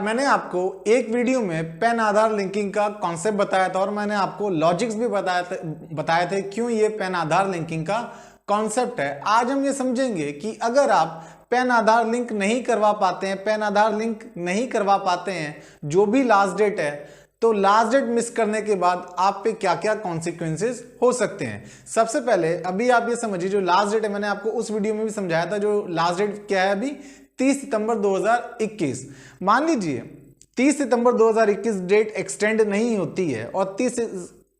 मैंने आपको एक वीडियो में पैन आधार लिंकिंग का कॉन्सेप्ट बताया था और मैंने आपको लॉजिक्स भी बताए थे क्यों ये पैन आधार लिंकिंग का कॉन्सेप्ट है। आज हम ये समझेंगे कि अगर आप पैन आधार लिंक नहीं करवा पाते हैं, पैन आधार लिंक नहीं करवा पाते हैं जो भी लास्ट डेट है, तो लास्ट डेट मिस करने के बाद आप पे क्या क्या कॉन्सिक्वेंसेस हो सकते हैं। सबसे पहले अभी आप ये समझिए, जो लास्ट डेट है मैंने आपको उस वीडियो में भी समझाया था। जो लास्ट डेट क्या है अभी 30 सितंबर 2021। मान लीजिए 30 सितंबर 2021 डेट एक्सटेंड नहीं होती है और 30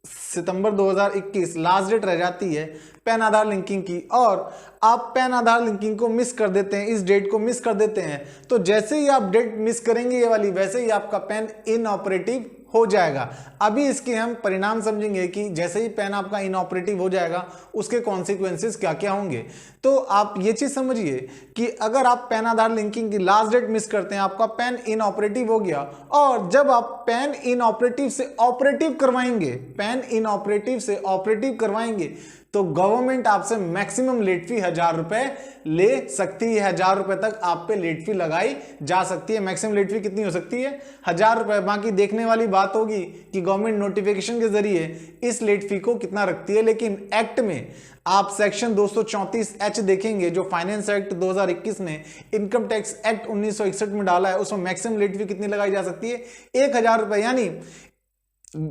सितंबर 2021 लास्ट डेट रह जाती है पैन आधार लिंकिंग की, और आप पैन आधार लिंकिंग को मिस कर देते हैं, इस डेट को मिस कर देते हैं, तो जैसे ही आप डेट मिस करेंगे ये वाली, वैसे ही आपका पैन इनऑपरेटिव हो जाएगा। अभी इसके हम परिणाम समझेंगे कि जैसे ही पैन आपका इनऑपरेटिव हो जाएगा उसके कॉन्सिक्वेंसेस क्या क्या होंगे। तो आप ये चीज समझिए कि अगर आप पैन आधार लिंकिंग की लास्ट डेट मिस करते हैं, आपका पैन इनऑपरेटिव हो गया, और जब आप पैन इनऑपरेटिव से ऑपरेटिव करवाएंगे, पैन इनऑपरेटिव से ऑपरेटिव करवाएंगे, तो गवर्नमेंट आपसे मैक्सिमम लेट फी 1000 रुपए ले सकती है। 1000 रुपए तक आप पे लेट फी लगाई जा सकती है। मैक्सिमम लेट फी कितनी हो सकती है? 1000 रुपए। बाकी देखने वाली बात होगी कि गवर्नमेंट नोटिफिकेशन के जरिए इस लेट फी को कितना रखती है, लेकिन एक्ट में आप सेक्शन 234H देखेंगे जो फाइनेंस एक्ट 2021 ने इनकम टैक्स एक्ट 1961 में डाला है, उसमें मैक्सिमम लेट फी कितनी लगाई जा सकती है? 1000 रुपए। यानी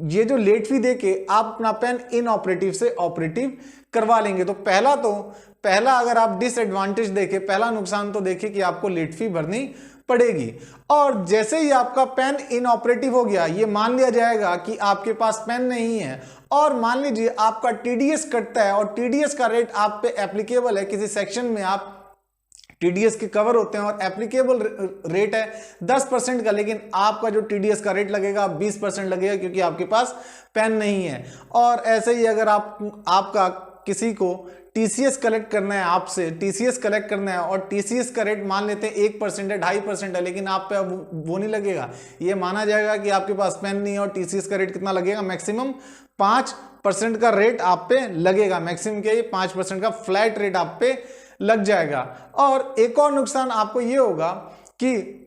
ये जो लेट फी देके आप अपना पैन इनऑपरेटिव से ऑपरेटिव करवा लेंगे। तो पहला अगर आप डिसएडवांटेज देखें, पहला नुकसान तो देखिए कि आपको लेट फी भरनी पड़ेगी। और जैसे ही आपका पैन इनऑपरेटिव हो गया, ये मान लिया जाएगा कि आपके पास पैन नहीं है, और मान लीजिए आपका टीडीएस कटता है और टीडीएस का रेट आप पे एप्लीकेबल है, किसी सेक्शन में आप टीडीएस के कवर होते हैं और एप्लीकेबल रेट है 10% का, लेकिन आपका जो टीडीएस का रेट लगेगा 20% लगेगा क्योंकि आपके पास पैन नहीं है। और ऐसे ही अगर आपका किसी को टीसीएस कलेक्ट करना है, आपसे टीसीएस कलेक्ट करना है और टीसीएस का रेट मान लेते हैं 1% है, 2.5% है, लेकिन आप पे वो नहीं लगेगा। ये माना जाएगा कि आपके पास पैन नहीं है और टीसीएस का रेट कितना लगेगा? मैक्सिमम 5% का रेट आप पे लगेगा। मैक्सिमम क्या, 5% का फ्लैट रेट आप पे लग जाएगा। और एक और नुकसान आपको ये होगा कि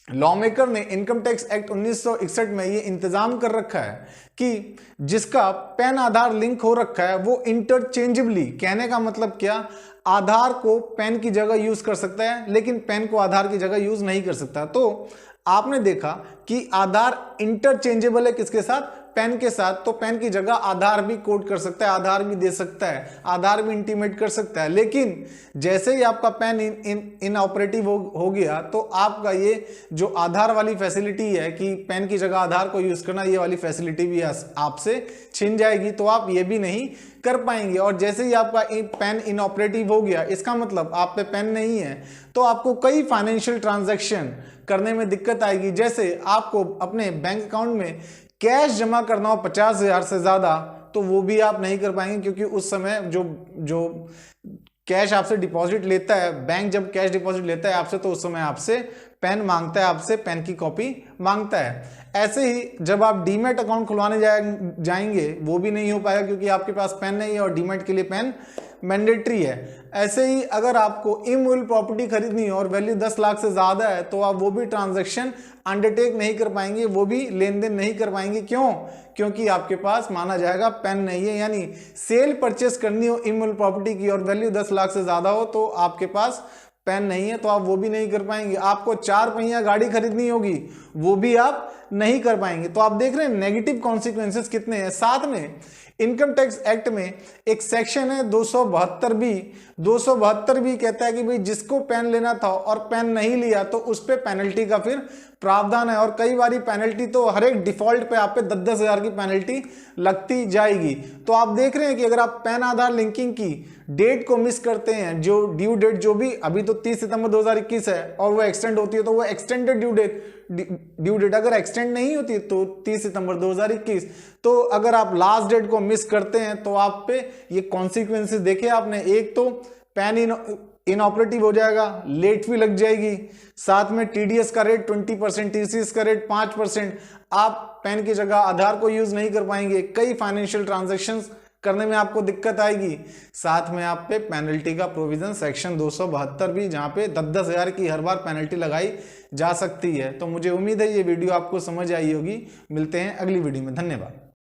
लॉमेकर ने इनकम टैक्स एक्ट 1961 में ये इंतजाम कर रखा है कि जिसका पैन आधार लिंक हो रखा है वो इंटरचेंजेबली, कहने का मतलब क्या, आधार को पैन की जगह यूज कर सकता है लेकिन पैन को आधार की जगह यूज नहीं कर सकता। तो आपने देखा कि आधार इंटरचेंजेबल है किसके साथ? पैन के साथ। तो पैन की जगह आधार भी कोड कर सकता है, आधार भी दे सकता है, आधार भी इंटीमेट कर सकता है। लेकिन जैसे ही आपका पैन इनऑपरेटिव हो गया, तो आपका ये जो आधार वाली फैसिलिटी है कि पैन की जगह आधार को यूज करना, ये वाली फैसिलिटी भी आपसे छिन जाएगी, तो आप ये भी नहीं कर पाएंगे। और जैसे ही आपका पैन इनऑपरेटिव हो गया, इसका मतलब आप पे पैन नहीं है, तो आपको कई फाइनेंशियल ट्रांजैक्शन करने में दिक्कत आएगी। जैसे आपको अपने बैंक अकाउंट में कैश जमा करना हो 50,000 से ज्यादा, तो वो भी आप नहीं कर पाएंगे, क्योंकि उस समय जो कैश आपसे डिपॉजिट लेता है, बैंक जब कैश डिपॉजिट लेता है आपसे, तो उस समय आपसे पैन मांगता है, आपसे पैन की कॉपी मांगता है। ऐसे ही जब आप डीमैट अकाउंट खुलवाने जाएंगे, वो भी नहीं हो पाएगा क्योंकि आपके पास पैन नहीं है और डीमैट के लिए पैन मैंडेटरी है। ऐसे ही अगर आपको इमूवेबल प्रॉपर्टी खरीदनी है और वैल्यू 10 लाख से ज्यादा है, तो आप वो भी ट्रांजैक्शन अंडरटेक नहीं कर पाएंगे, वो भी लेन देन नहीं कर पाएंगे। क्यों? क्योंकि आपके पास माना जाएगा पैन नहीं है। यानी सेल परचेस करनी हो इमूवेबल प्रॉपर्टी की और वैल्यू 10 लाख से ज्यादा हो, तो आपके पास पैन नहीं है, तो आप वो भी नहीं कर पाएंगे। आपको 4 पहिया गाड़ी खरीदनी होगी, वो भी आप नहीं कर पाएंगे। तो आप देख रहे हैं नेगेटिव कॉन्सिक्वेंसेस कितने हैं। साथ में इनकम टैक्स एक्ट में एक सेक्शन है 272B। 272B कहता है कि भाई जिसको पैन लेना था और पैन नहीं लिया, तो उस पे पेनल्टी का फिर प्रावधान है। और कई बारी पेनल्टी तो हर एक डिफॉल्ट पे आप पे 10-10 हज़ार की पेनल्टी लगती जाएगी। तो आप देख रहे हैं कि अगर आप पैन आधार लिंकिंग की डेट को मिस करते हैं, जो ड्यू डेट जो भी अभी तो 30 सितंबर 2021 है और वो एक्सटेंड होती है, तो वो एक्सटेंडेड ड्यू डेट अगर एक्सटेंड नहीं होती तो 30 सितंबर 2021, तो अगर आप लास्ट डेट को मिस करते हैं तो आप पे ये कॉन्सिक्वेंसेस देखे आपने। एक तो पैन इनऑपरेटिव हो जाएगा, लेट फी लग जाएगी, साथ में टीडीएस का रेट 20%, टीसीएस का रेट 5%, आप पैन की जगह आधार को यूज नहीं कर पाएंगे, कई फाइनेंशियल ट्रांजैक्शंस करने में आपको दिक्कत आएगी। साथ में आप पे पेनल्टी का प्रोविजन सेक्शन 272 भी, जहाँ पे 10-10 हज़ार की हर बार पेनल्टी लगाई जा सकती है। तो मुझे उम्मीद है ये वीडियो आपको समझ आई होगी। मिलते हैं अगली वीडियो में, धन्यवाद।